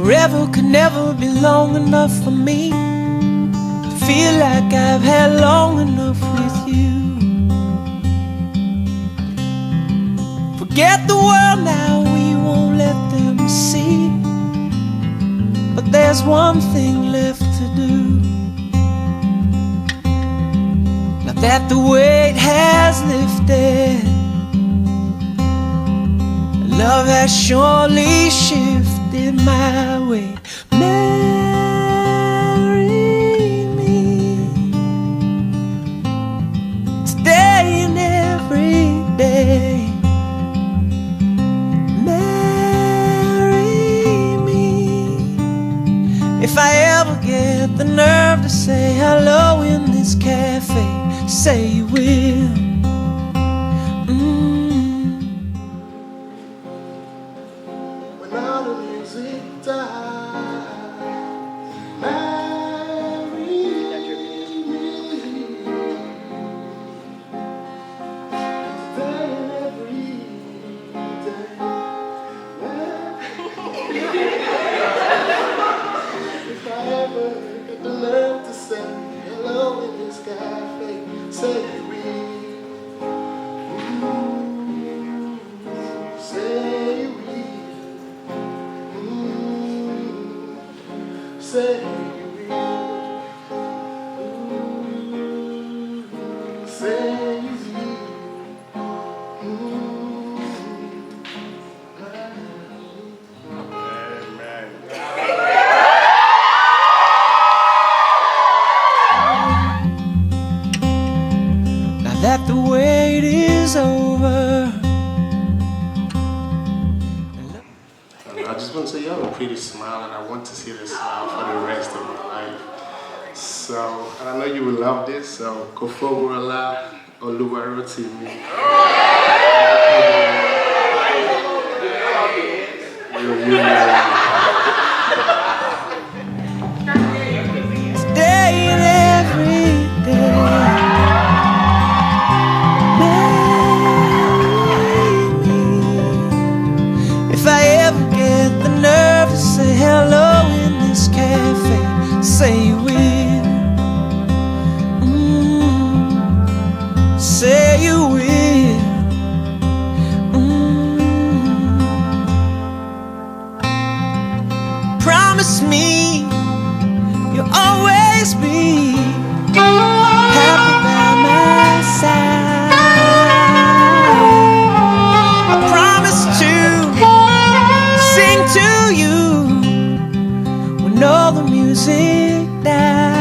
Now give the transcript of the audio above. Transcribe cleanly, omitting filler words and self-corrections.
Forever could never be long enough for me to feel like I've had long enough with you. Forget the world now, we won't let them see. But there's one thing left to do. Now that the weight has lifted, love has surely shifted my way. Marry me today and every day. Marry me if I ever get the nerve to say hello in this cafe. Say you will. That the wait is over. I just want to say you have a pretty smile, and I want to see the smile for the rest of my life. So, and I know you will love this, so Kofowurala Oluwarotimi. Today and every day. Say hello in this cafe. Say you will. Say you will. Promise me you'll always be happy by my side. I promise to sing to you when all the music dies.